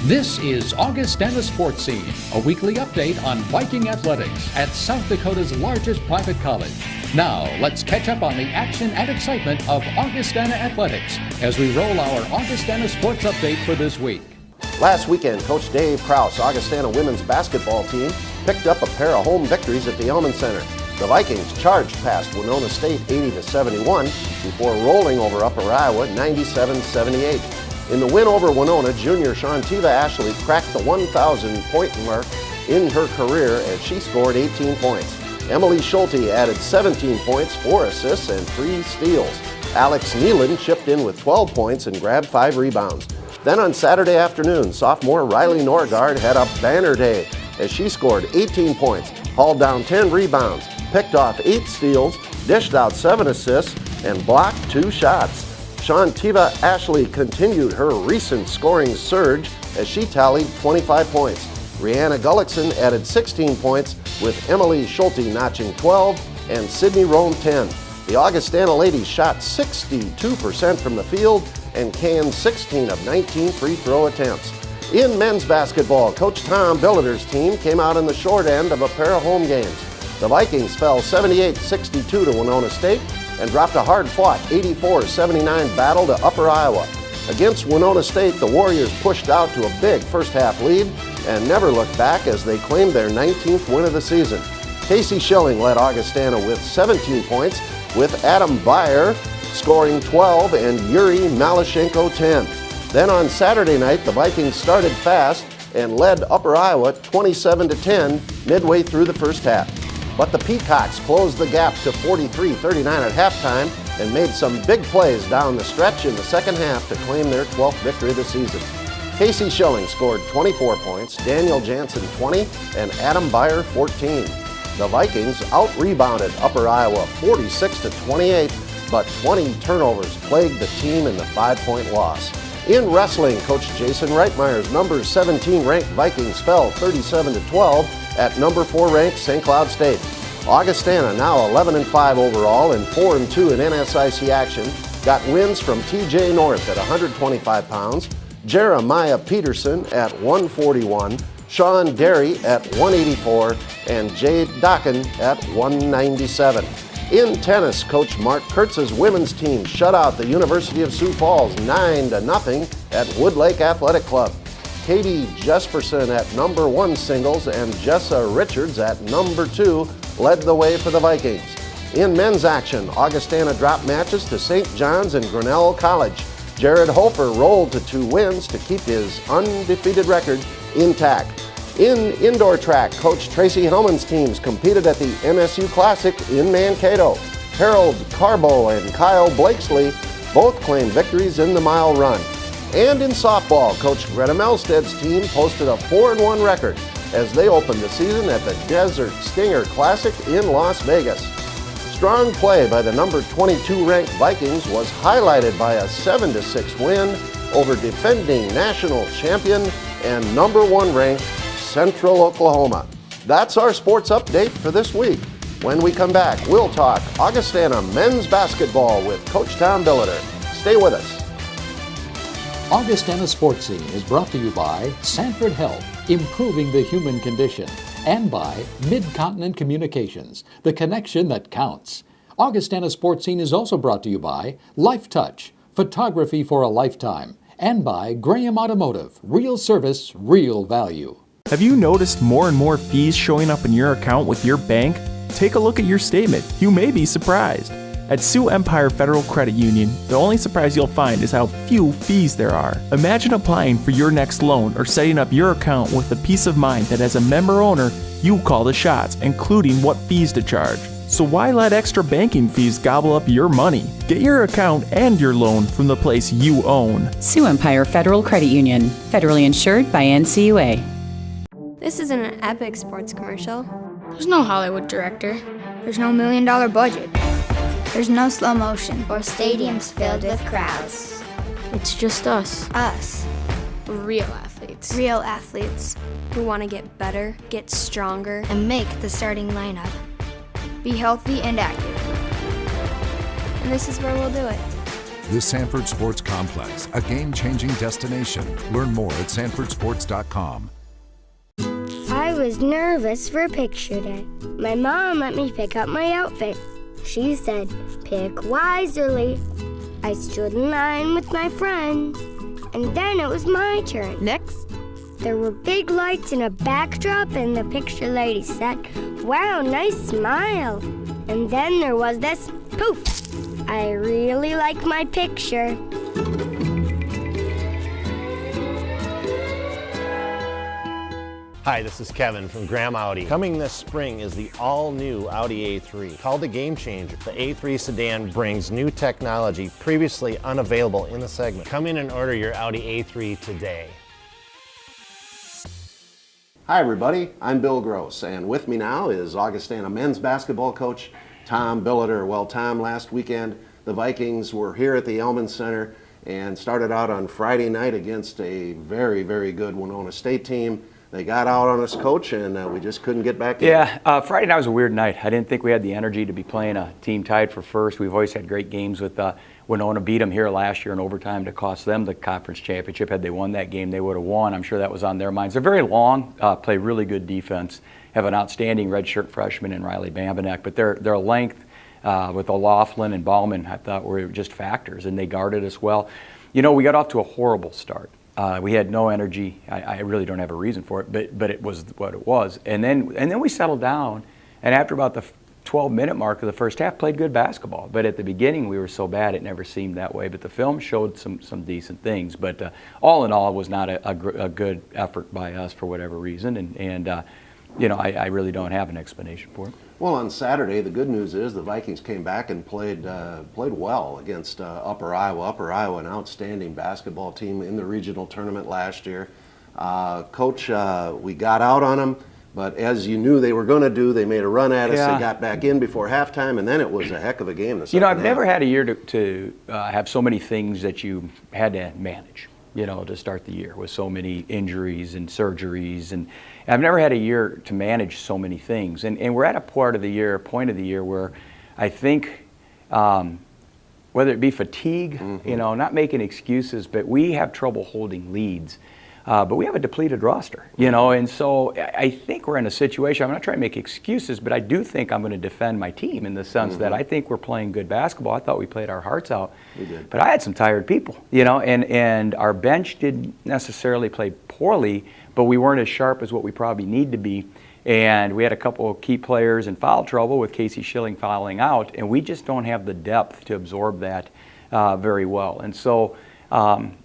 This is Augustana Sportscene, a weekly update on Viking Athletics at South Dakota's largest private college. Now, let's catch up on the action and excitement of Augustana Athletics as we roll our Augustana Sports Update for this week. Last weekend, Coach Dave Krause, Augustana women's basketball team, picked up a pair of home victories at the Elman Center. The Vikings charged past Winona State 80-71 before rolling over Upper Iowa 97-78. In the win over Winona, junior Shantiva Ashley cracked the 1,000-point mark in her career as she scored 18 points. Emily Schulte added 17 points, 4 assists, and 3 steals. Alex Nealon chipped in with 12 points and grabbed 5 rebounds. Then on Saturday afternoon, sophomore Riley Norgard had a banner day as she scored 18 points, hauled down 10 rebounds, picked off 8 steals, dished out 7 assists, and blocked 2 shots. Shantiva Ashley continued her recent scoring surge as she tallied 25 points. Rihanna Gullickson added 16 points, with Emily Schulte notching 12 and Sydney Rome 10. The Augustana ladies shot 62% from the field and canned 16 of 19 free throw attempts. In men's basketball, Coach Tom Billiter's team came out in the short end of a pair of home games. The Vikings fell 78-62 to Winona State and dropped a hard-fought 84-79 battle to Upper Iowa. Against Winona State, the Warriors pushed out to a big first-half lead and never looked back as they claimed their 19th win of the season. Casey Schilling led Augustana with 17 points, with Adam Byer scoring 12 and Yuri Malashenko 10. Then on Saturday night, the Vikings started fast and led Upper Iowa 27-10 midway through the first half. But the Peacocks closed the gap to 43-39 at halftime and made some big plays down the stretch in the second half to claim their 12th victory of the season. Casey Schilling scored 24 points, Daniel Jansen 20, and Adam Byer 14. The Vikings out-rebounded Upper Iowa 46-28, but 20 turnovers plagued the team in the 5-point loss. In wrestling, Coach Jason Reitmeyer's number 17 ranked Vikings fell 37-12 at number 4 ranked St. Cloud State. Augustana, now 11-5 overall and 4-2 in NSIC action, got wins from TJ North at 125 pounds, Jeremiah Peterson at 141, Sean Derry at 184, and Jade Docken at 197. In tennis, Coach Mark Kurtz's women's team shut out the University of Sioux Falls 9-0 at Woodlake Athletic Club. Katie Jesperson at number 1 singles and Jessa Richards at number 2 led the way for the Vikings. In men's action, Augustana dropped matches to St. John's and Grinnell College. Jared Hofer rolled to 2 wins to keep his undefeated record intact. In indoor track, Coach Tracy Hellman's teams competed at the MSU Classic in Mankato. Harold Carbo and Kyle Blakesley both claimed victories in the mile run. And in softball, Coach Greta Melstead's team posted a 4-1 record as they opened the season at the Desert Stinger Classic in Las Vegas. Strong play by the number 22 ranked Vikings was highlighted by a 7-6 win over defending national champion and number 1 ranked Central Oklahoma. That's our sports update for this week. When we come back, we'll talk Augustana men's basketball with Coach Tom Billiter. Stay with us. Augustana Sportscene is brought to you by Sanford Health, improving the human condition, and by Mid-Continent Communications, the connection that counts. Augustana Sportscene is also brought to you by Life Touch, photography for a lifetime, and by Graham Automotive, real service, real value. Have you noticed more and more fees showing up in your account with your bank? Take a look at your statement. You may be surprised. At Sioux Empire Federal Credit Union, the only surprise you'll find is how few fees there are. Imagine applying for your next loan or setting up your account with the peace of mind that as a member owner, you call the shots, including what fees to charge. So why let extra banking fees gobble up your money? Get your account and your loan from the place you own. Sioux Empire Federal Credit Union, federally insured by NCUA. This isn't an epic sports commercial. There's no Hollywood director. There's no $1 million budget. There's no slow motion. Or stadiums filled with crowds. It's just us. Us. Real athletes. Real athletes. Who want to get better, get stronger, and make the starting lineup. Be healthy and active. And this is where we'll do it. The Sanford Sports Complex, a game-changing destination. Learn more at sanfordsports.com. I was nervous for picture day. My mom let me pick out my outfit. She said, pick wisely. I stood in line with my friends, and then it was my turn. Next. There were big lights and a backdrop, and the picture lady said, wow, nice smile. And then there was this poof. I really like my picture. Hi, this is Kevin from Graham Audi. Coming this spring is the all-new Audi A3. Called the Game Changer, the A3 sedan brings new technology previously unavailable in the segment. Come in and order your Audi A3 today. Hi everybody, I'm Bill Gross, and with me now is Augustana men's basketball coach Tom Billiter. Well, Tom, last weekend the Vikings were here at the Elman Center and started out on Friday night against a very, very good Winona State team. They got out on us, Coach, and we just couldn't get back in. Yeah, Friday night was a weird night. I didn't think we had the energy to be playing a team tied for first. We've always had great games with Winona. Beat them here last year in overtime to cost them the conference championship. Had they won that game, they would have won. I'm sure that was on their minds. They're very long, play really good defense, have an outstanding redshirt freshman in Riley Bambanek, but their length with O'Loughlin and Ballman, I thought, were just factors, and they guarded us well. You know, we got off to a horrible start. We had no energy. I really don't have a reason for it, but it was what it was. And then we settled down, and after about the 12-minute mark of the first half, played good basketball. But at the beginning, we were so bad it never seemed that way. But the film showed some decent things. But all in all, it was not a good effort by us for whatever reason. And you know, I really don't have an explanation for it. Well, on Saturday, the good news is the Vikings came back and played well against Upper Iowa. Upper Iowa, an outstanding basketball team in the regional tournament last year. Coach, we got out on them, but as you knew they were going to do, they made a run at us. Yeah. They got back in before halftime, and then it was a heck of a game. You know, I've never had a year to have so many things that you had to manage, you know, to start the year with so many injuries and surgeries. And I've never had a year to manage so many things. And we're at a point of the year where I think whether it be fatigue, you know, not making excuses, but we have trouble holding leads. But we have a depleted roster, you know, and so I think we're in a situation, I'm not trying to make excuses, but I do think I'm going to defend my team in the sense that I think we're playing good basketball. I thought we played our hearts out. We did. But I had some tired people, you know, and our bench didn't necessarily play poorly, but we weren't as sharp as what we probably need to be. And we had a couple of key players in foul trouble with Casey Schilling fouling out, and we just don't have the depth to absorb that very well. And so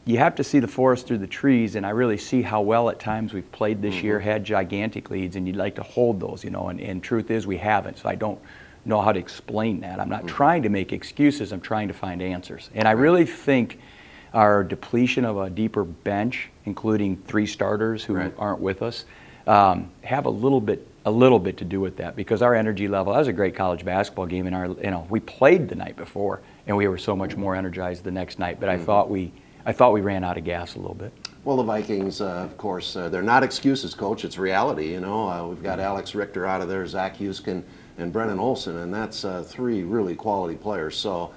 you have to see the forest through the trees, and I really see how well at times we've played this year, had gigantic leads, and you'd like to hold those, you know, and truth is we haven't, so I don't know how to explain that. I'm not trying to make excuses, I'm trying to find answers. And I really think our depletion of a deeper bench, including 3 starters who aren't with us, have a little bit to do with that, because our energy level, that was a great college basketball game, and we played the night before, and we were so much more energized the next night, but I thought we ran out of gas a little bit. Well, the Vikings, of course, they're not excuses, Coach. It's reality, you know. We've got Alex Richter out of there, Zach Huskin, and Brennan Olson, and that's 3 really quality players. So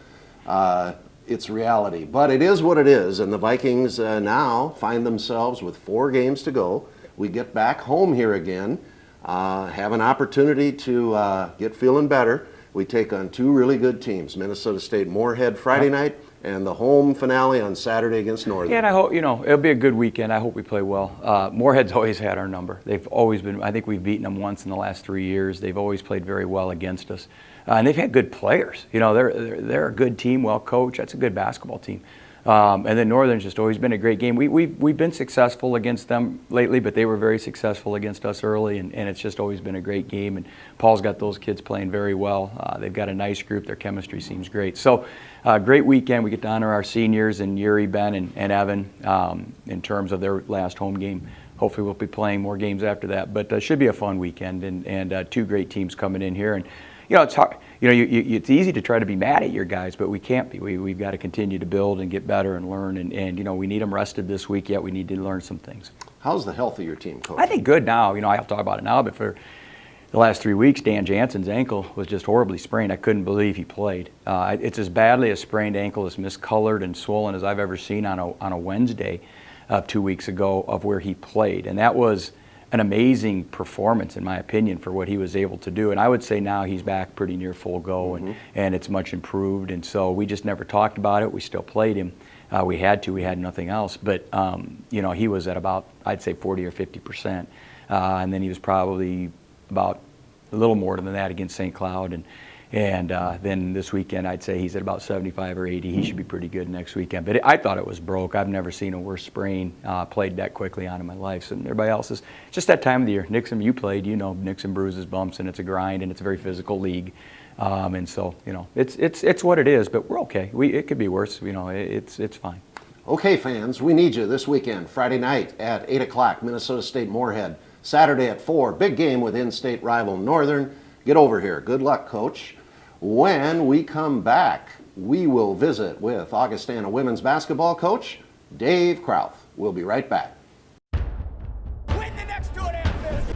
it's reality. But it is what it is, and the Vikings now find themselves with 4 games to go. We get back home here again, have an opportunity to get feeling better. We take on 2 really good teams, Minnesota State Moorhead Friday night, and the home finale on Saturday against Northern. Yeah, and I hope, you know, it'll be a good weekend. I hope we play well. Moorhead's always had our number. They've always been, I think we've beaten them once in the last 3 years. They've always played very well against us. And they've had good players. You know, they're a good team, well coached. That's a good basketball team. And then Northern's just always been a great game. We've been successful against them lately, but they were very successful against us early, and it's just always been a great game. And Paul's got those kids playing very well. They've got a nice group. Their chemistry seems great. So great weekend. We get to honor our seniors and Yuri, Ben, and Evan in terms of their last home game. Hopefully we'll be playing more games after that. But it should be a fun weekend, and 2 great teams coming in here. And you know, it's hard. You know, it's easy to try to be mad at your guys, but we can't be. We've got to continue to build and get better and learn. And you know, we need them rested this week. Yet we need to learn some things. How's the health of your team, Coach? I think good now. You know, I'll talk about it now, but for the last 3 weeks, Dan Jansen's ankle was just horribly sprained. I couldn't believe he played. It's as badly a sprained ankle, as miscolored and swollen as I've ever seen on a Wednesday 2 weeks ago of where he played. And that was an amazing performance, in my opinion, for what he was able to do. And I would say now he's back pretty near full go, and it's much improved. And so we just never talked about it. We still played him. We had to. We had nothing else. But, he was at about, I'd say, 40 or 50%. And then he was probably about a little more than that against St. Cloud. And then this weekend, I'd say he's at about 75 or 80. He should be pretty good next weekend. But I thought it was broke. I've never seen a worse sprain played that quickly on in my life. So everybody else is just that time of the year. Nixon, you played, Nixon bruises, bumps, and it's a grind, and it's a very physical league. And so, it's what it is, but we're okay. It could be worse. It's fine. Okay, fans, we need you this weekend. Friday night at 8 o'clock, Minnesota State Moorhead. Saturday at 4, big game with in-state rival Northern. Get over here. Good luck, Coach. When we come back, we will visit with Augustana women's basketball coach, Dave Krauth. We'll be right back. Win the next 2.5 minutes.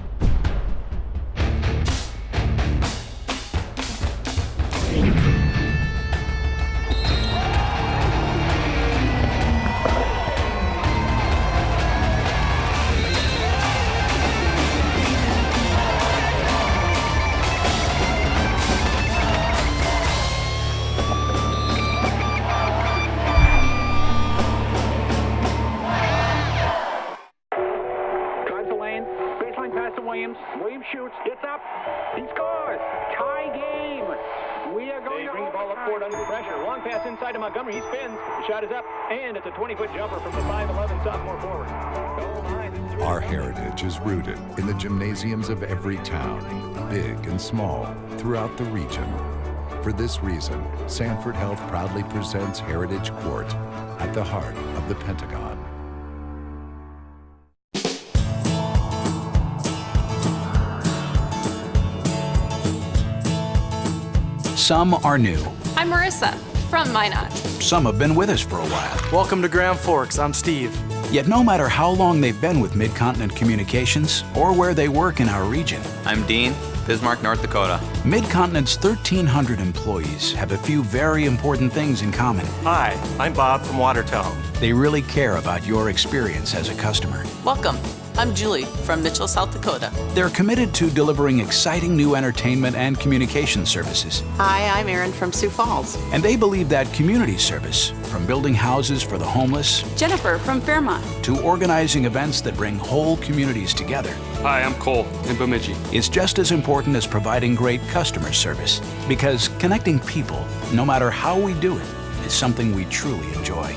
Williams shoots, gets up, he scores. Tie game. We are going to bring the ball up court under pressure. Long pass inside to Montgomery. He spins. The shot is up, and it's a 20-foot jumper from the 5'11" sophomore forward. Our heritage is rooted in the gymnasiums of every town, big and small, throughout the region. For this reason, Sanford Health proudly presents Heritage Court at the heart of the Pentagon. Some are new. I'm Marissa from Minot. Some have been with us for a while. Welcome to Grand Forks. I'm Steve. Yet no matter how long they've been with Mid-Continent Communications or where they work in our region, I'm Dean, Bismarck, North Dakota. Mid-Continent's 1,300 employees have a few very important things in common. Hi, I'm Bob from Watertown. They really care about your experience as a customer. Welcome. I'm Julie from Mitchell, South Dakota. They're committed to delivering exciting new entertainment and communication services. Hi, I'm Erin from Sioux Falls. And they believe that community service, from building houses for the homeless, Jennifer from Fairmont, to organizing events that bring whole communities together. Hi, I'm Cole in Bemidji. Is just as important as providing great customer service, because connecting people, no matter how we do it, is something we truly enjoy.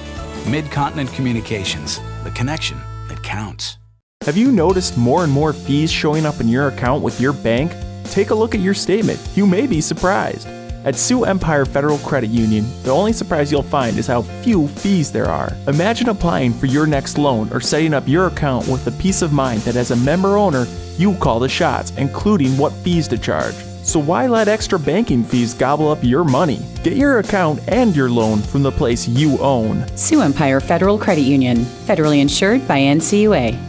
Mid-Continent Communications, the connection that counts. Have you noticed more and more fees showing up in your account with your bank? Take a look at your statement. You may be surprised. At Sioux Empire Federal Credit Union, the only surprise you'll find is how few fees there are. Imagine applying for your next loan or setting up your account with the peace of mind that as a member owner, you call the shots, including what fees to charge. So why let extra banking fees gobble up your money? Get your account and your loan from the place you own. Sioux Empire Federal Credit Union, federally insured by NCUA.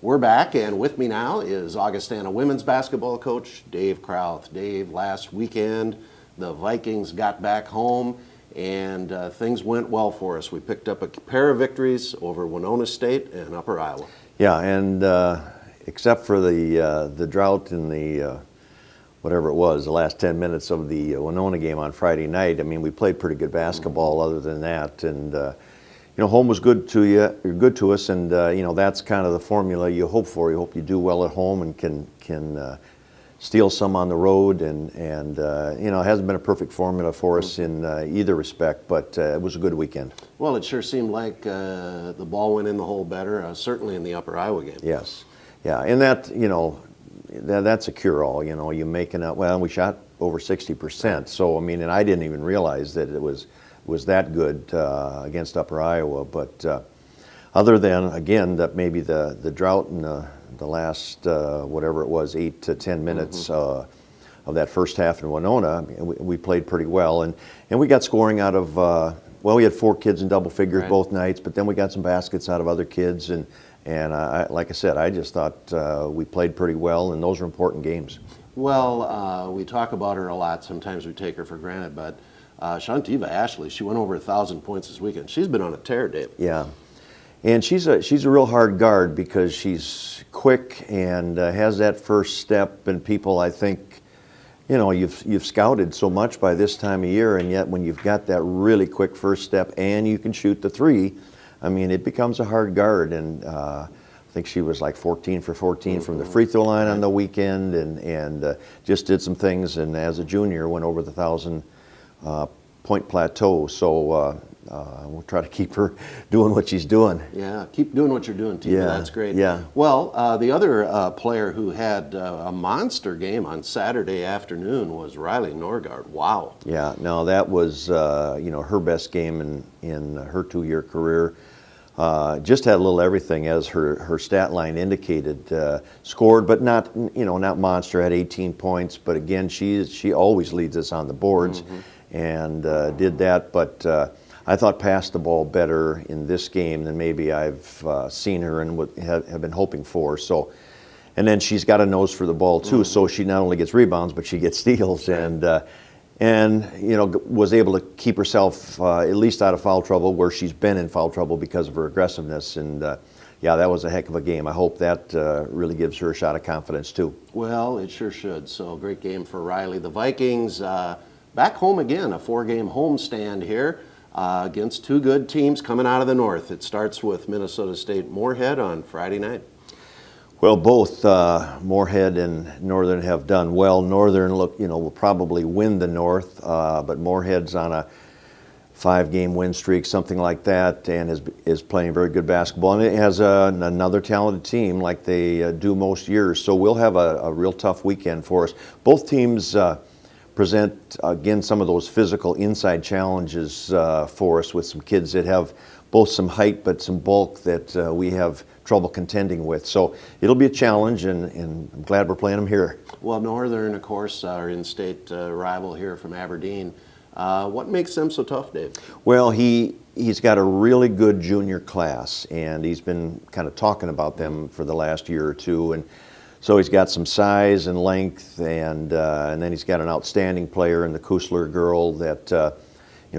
We're back, and with me now is Augustana women's basketball coach Dave Krauth. Dave, last weekend the Vikings got back home, and things went well for us. We picked up a pair of victories over Winona State and Upper Iowa. Yeah, and except for the drought in the whatever it was, the last 10 minutes of the Winona game on Friday night, I mean, we played pretty good basketball other than that, and home was good to us, and that's kind of the formula you hope for. You hope you do well at home and can steal some on the road, and it hasn't been a perfect formula for us in either respect, but it was a good weekend. Well, it sure seemed like the ball went in the hole better, certainly in the Upper Iowa game. Yes, yeah, and that's a cure-all. You making up. Well, we shot over 60%, so I mean, and I didn't even realize that it was that good against Upper Iowa, but other than, again, that maybe the drought in the last, whatever it was, 8 to 10 minutes of that first half in Winona, we played pretty well, and we got scoring out of, we had 4 kids in double figures both nights, but then we got some baskets out of other kids, and And like I said, I just thought we played pretty well, and those are important games. Well, we talk about her a lot. Sometimes we take her for granted, but Shantiva Ashley, she went over 1,000 points this weekend. She's been on a tear, Dave. Yeah, and she's a real hard guard because she's quick and has that first step. And people, I think, you know, you've scouted so much by this time of year, and yet when you've got that really quick first step and you can shoot the three, I mean, it becomes a hard guard. And I think she was like 14 for 14 from the free throw line on the weekend, and just did some things. And as a junior, went over the 1,000 point plateau. So we'll try to keep her doing what she's doing. Yeah, keep doing what you're doing, Tiva. Yeah, That's great. yeah. Well, the other player who had a monster game on Saturday afternoon was Riley Norgard. Wow. Yeah, no, that was you know, her best game in her 2-year career. Just had a little everything, as her stat line indicated. Scored, but not, you know, not monster. Had 18 points, but again, she always leads us on the boards, and did that. But I thought passed the ball better in this game than maybe I've seen her and have been hoping for. So, and then she's got a nose for the ball too. So she not only gets rebounds, but she gets steals, and you know, was able to keep herself at least out of foul trouble, where she's been in foul trouble because of her aggressiveness. And yeah, that was a heck of a game. I hope that really gives her a shot of confidence too. Well, it sure should. So great game for Riley. The Vikings back home again, a 4-game homestand here against 2 good teams coming out of the north. It starts with Minnesota State Moorhead on Friday night. Well, both Moorhead and Northern have done well. Northern, will probably win the North, but Moorhead's on a 5-game win streak, something like that, and is playing very good basketball. And it has another talented team like they do most years. So we'll have a real tough weekend for us. Both teams present, again, some of those physical inside challenges for us, with some kids that have both some height but some bulk that we have trouble contending with. So it'll be a challenge, and I'm glad we're playing them here. Well, Northern, of course, our in-state rival here from Aberdeen. What makes them so tough, Dave? Well, he's got a really good junior class, and he's been kind of talking about them for the last year or two. And so he's got some size and length, and then he's got an outstanding player in the Kusler girl that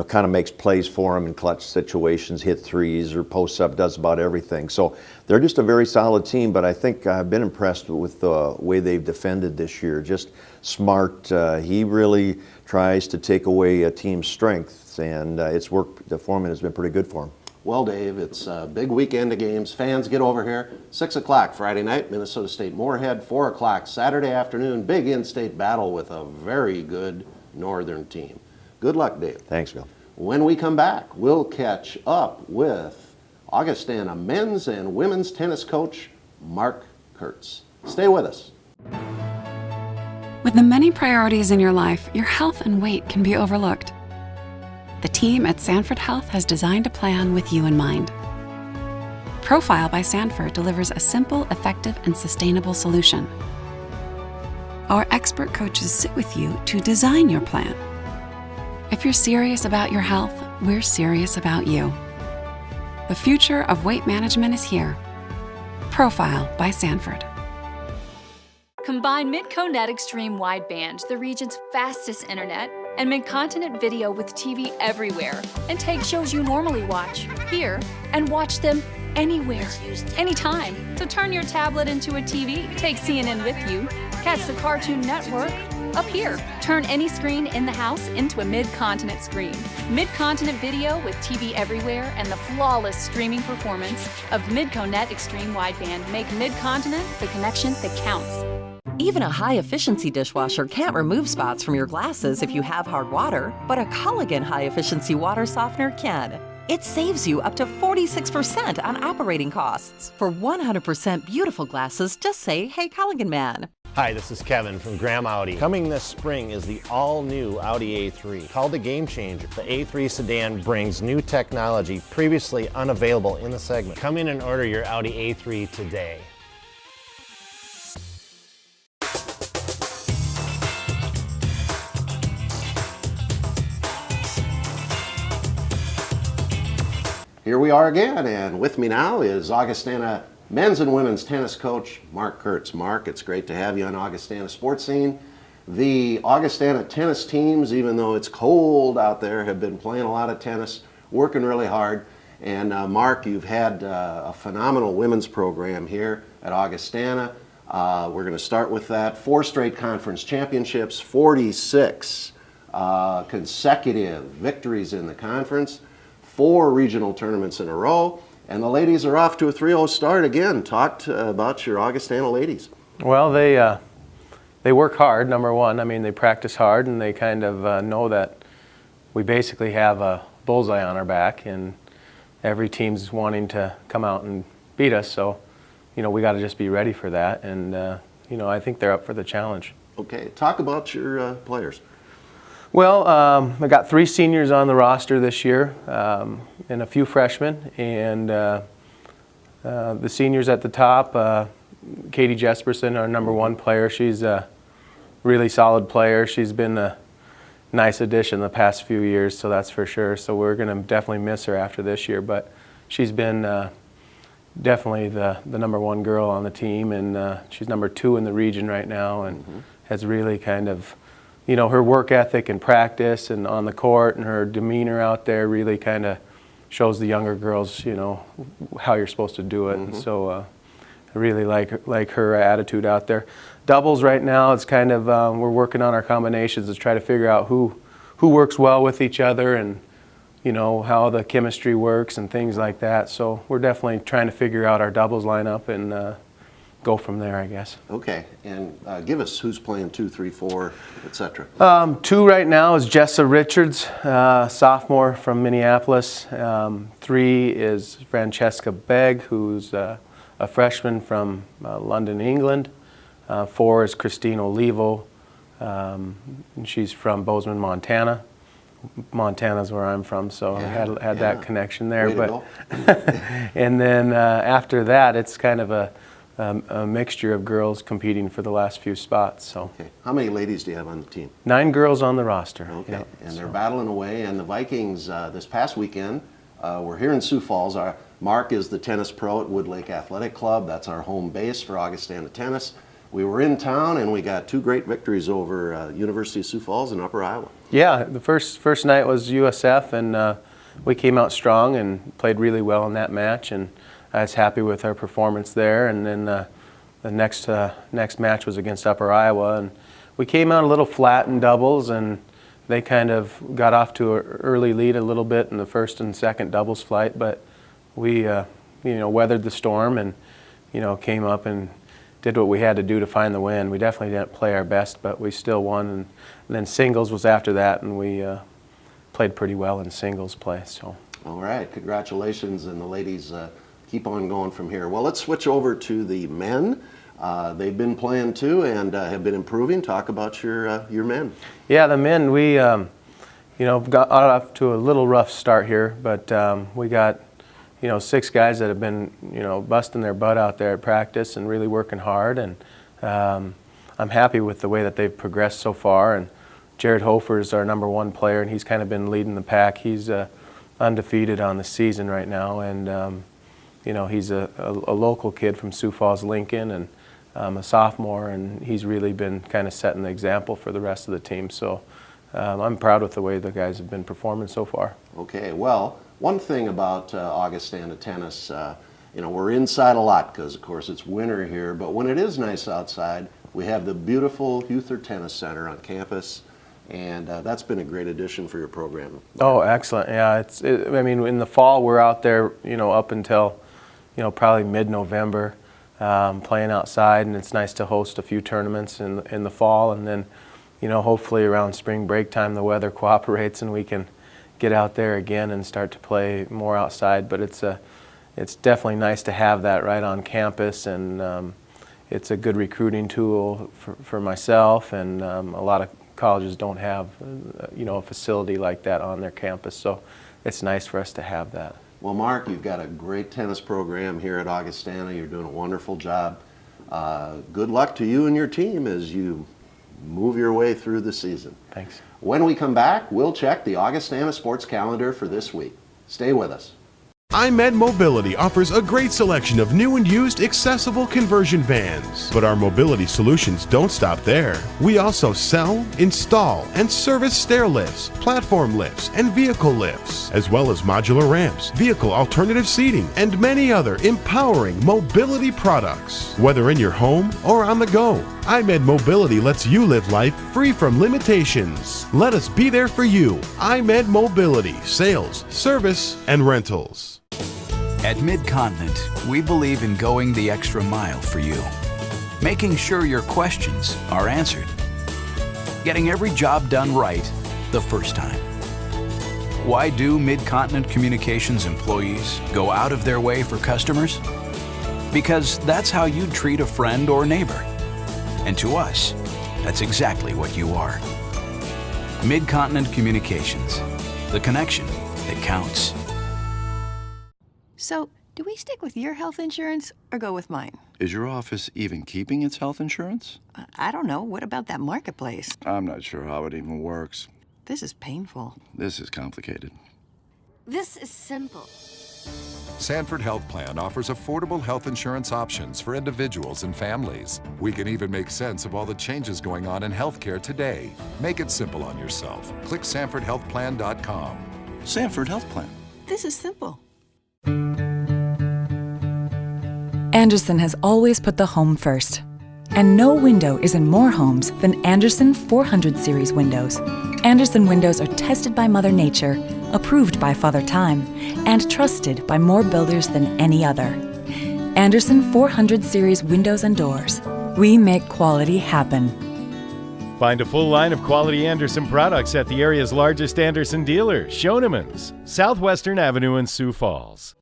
kind of makes plays for him in clutch situations, hit threes or posts up, does about everything. So they're just a very solid team, but I think I've been impressed with the way they've defended this year. Just smart. He really tries to take away a team's strengths, and it's worked. The formula has been pretty good for him. Well, Dave, it's a big weekend of games. Fans, get over here. 6 o'clock Friday night, Minnesota State Moorhead. 4 o'clock Saturday afternoon, big in-state battle with a very good Northern team. Good luck, Dave. Thanks, Bill. When we come back, we'll catch up with Augustana men's and women's tennis coach Mark Kurtz. Stay with us. With the many priorities in your life, your health and weight can be overlooked. The team at Sanford Health has designed a plan with you in mind. Profile by Sanford delivers a simple, effective, and sustainable solution. Our expert coaches sit with you to design your plan. If you're serious about your health, we're serious about you. The future of weight management is here. Profile by Sanford. Combine MidCoNet Extreme Wideband, the region's fastest internet, and mid-continent video with TV everywhere, and take shows you normally watch here and watch them anywhere, anytime. So turn your tablet into a TV, take CNN with you, catch the Cartoon Network up here. Turn any screen in the house into a mid-continent screen. Mid-continent video with TV everywhere and the flawless streaming performance of MidCoNet Extreme Wideband make mid-continent the connection that counts. Even a high-efficiency dishwasher can't remove spots from your glasses if you have hard water, but a Culligan high-efficiency water softener can. It saves you up to 46% on operating costs. For 100% beautiful glasses, just say, "Hey, Culligan man." Hi, this is Kevin from Graham Audi. Coming this spring is the all-new Audi A3. Called the Game Changer, the A3 sedan brings new technology previously unavailable in the segment. Come in and order your Audi A3 today. Here we are again, and with me now is Augustana men's and women's tennis coach Mark Kurtz. Mark, it's great to have you on Augustana Sports Scene. The Augustana tennis teams, even though it's cold out there, have been playing a lot of tennis, working really hard. And Mark, you've had a phenomenal women's program here at Augustana. We're going to start with that. 4 straight conference championships, 46 consecutive victories in the conference, 4 regional tournaments in a row, and the ladies are off to a 3-0 start again. Talk about your Augustana ladies. Well, they work hard, number one. I mean, they practice hard, and they kind of know that we basically have a bullseye on our back, and every team's wanting to come out and beat us, so we got to just be ready for that, and I think they're up for the challenge. Okay, talk about your players. Well, I got 3 seniors on the roster this year, and a few freshmen, and the seniors at the top, Katie Jesperson, our number 1 player. She's a really solid player. She's been a nice addition the past few years, so that's for sure. So we're going to definitely miss her after this year, but she's been definitely the number 1 girl on the team, and she's number 2 in the region right now, and has really kind of, her work ethic and practice and on the court and her demeanor out there really kind of shows the younger girls, how you're supposed to do it. And so I really like her attitude out there. Doubles right now, it's kind of, we're working on our combinations to try to figure out who works well with each other and, how the chemistry works and things like that. So we're definitely trying to figure out our doubles lineup and go from there, I guess. Okay, and give us who's playing 2, 3, 4, etc. 2 right now is Jessa Richards, sophomore from Minneapolis. 3 is Francesca Begg, who's a freshman from London, England. 4 is Christine Olivo, and she's from Bozeman, Montana. Montana's where I'm from, so I had that connection there. But and then after that, it's kind of a mixture of girls competing for the last few spots. So. Okay. How many ladies do you have on the team? 9 girls on the roster. Okay, yep. And they're battling away. And the Vikings this past weekend, we're here in Sioux Falls. Mark is the tennis pro at Wood Lake Athletic Club. That's our home base for Augustana tennis. We were in town and we got 2 great victories over University of Sioux Falls and Upper Iowa. Yeah, the first night was USF, and we came out strong and played really well in that match, and I was happy with our performance there. And then the next match was against Upper Iowa, and we came out a little flat in doubles, and they kind of got off to an early lead a little bit in the first and second doubles flight, but we weathered the storm and came up and did what we had to do to find the win. We definitely didn't play our best, but we still won. And then singles was after that, and we played pretty well in singles play. So. All right, congratulations, and the ladies keep on going from here. Well, let's switch over to the men. They've been playing too and have been improving. Talk about your men. Yeah, the men, we got off to a little rough start here, but we got 6 guys that have been, busting their butt out there at practice and really working hard, and I'm happy with the way that they've progressed so far. And Jared Hofer is our number 1 player, and he's kind of been leading the pack. He's undefeated on the season right now, and he's a local kid from Sioux Falls, Lincoln, and a sophomore, and he's really been kind of setting the example for the rest of the team. So I'm proud with the way the guys have been performing so far. Okay, well, one thing about Augustana tennis, we're inside a lot because, of course, it's winter here, but when it is nice outside, we have the beautiful Huther Tennis Center on campus, and that's been a great addition for your program. Oh, excellent. Yeah, I mean, in the fall, we're out there, up until, probably mid-November, playing outside, and it's nice to host a few tournaments in the fall, and then, hopefully around spring break time, the weather cooperates and we can get out there again and start to play more outside. But it's definitely nice to have that right on campus, and it's a good recruiting tool for myself, and a lot of colleges don't have a facility like that on their campus, so it's nice for us to have that. Well, Mark, you've got a great tennis program here at Augustana. You're doing a wonderful job. Good luck to you and your team as you move your way through the season. Thanks. When we come back, we'll check the Augustana sports calendar for this week. Stay with us. iMed Mobility offers a great selection of new and used accessible conversion vans. But our mobility solutions don't stop there. We also sell, install, and service stair lifts, platform lifts, and vehicle lifts, as well as modular ramps, vehicle alternative seating, and many other empowering mobility products. Whether in your home or on the go, iMed Mobility lets you live life free from limitations. Let us be there for you. iMed Mobility, sales, service, and rentals. At Mid-Continent, we believe in going the extra mile for you, making sure your questions are answered, getting every job done right the first time. Why do Mid-Continent Communications employees go out of their way for customers? Because that's how you'd treat a friend or neighbor. And to us, that's exactly what you are. Mid-Continent Communications, the connection that counts. So, do we stick with your health insurance or go with mine? Is your office even keeping its health insurance? I don't know. What about that marketplace? I'm not sure how it even works. This is painful. This is complicated. This is simple. Sanford Health Plan offers affordable health insurance options for individuals and families. We can even make sense of all the changes going on in healthcare today. Make it simple on yourself. Click SanfordHealthPlan.com. Sanford Health Plan. This is simple. Andersen has always put the home first. And no window is in more homes than Andersen 400 Series windows. Andersen windows are tested by Mother Nature, approved by Father Time, and trusted by more builders than any other. Andersen 400 Series windows and doors. We make quality happen. Find a full line of quality Andersen products at the area's largest Andersen dealer, Schoenemann's, Southwestern Avenue in Sioux Falls.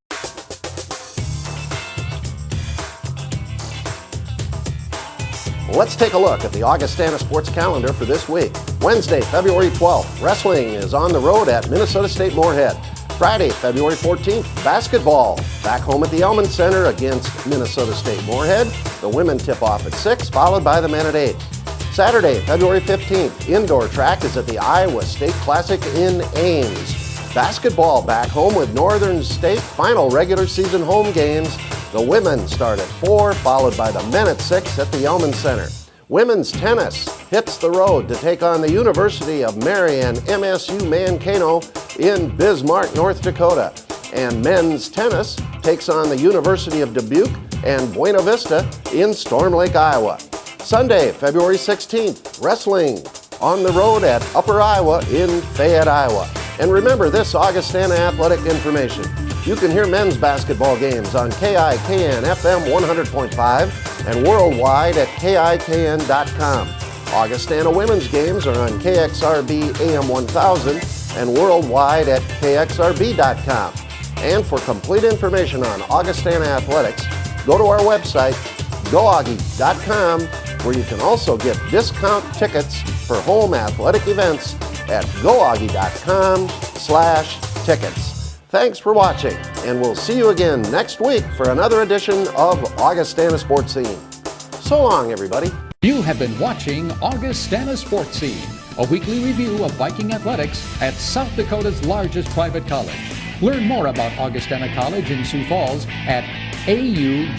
Let's take a look at the Augustana sports calendar for this week. Wednesday, February 12th, wrestling is on the road at Minnesota State Moorhead. Friday, February 14th, basketball back home at the Elman Center against Minnesota State Moorhead. The women tip off at 6, followed by the men at 8. Saturday, February 15th, indoor track is at the Iowa State Classic in Ames. Basketball back home with Northern State, final regular season home games. The women start at 4, followed by the men at 6 at the Elman Center. Women's tennis hits the road to take on the University of Marion MSU Mankato in Bismarck, North Dakota. And men's tennis takes on the University of Dubuque and Buena Vista in Storm Lake, Iowa. Sunday, February 16th, wrestling on the road at Upper Iowa in Fayette, Iowa. And remember this Augustana athletic information. You can hear men's basketball games on KIKN FM 100.5 and worldwide at KIKN.com. Augustana women's games are on KXRB AM 1000 and worldwide at KXRB.com. And for complete information on Augustana athletics, go to our website, goaugie.com, where you can also get discount tickets for home athletic events at goaugie.com/tickets. Thanks for watching, and we'll see you again next week for another edition of Augustana Sportscene. So long, everybody. You have been watching Augustana Sportscene, a weekly review of Viking Athletics at South Dakota's largest private college. Learn more about Augustana College in Sioux Falls at augie.edu.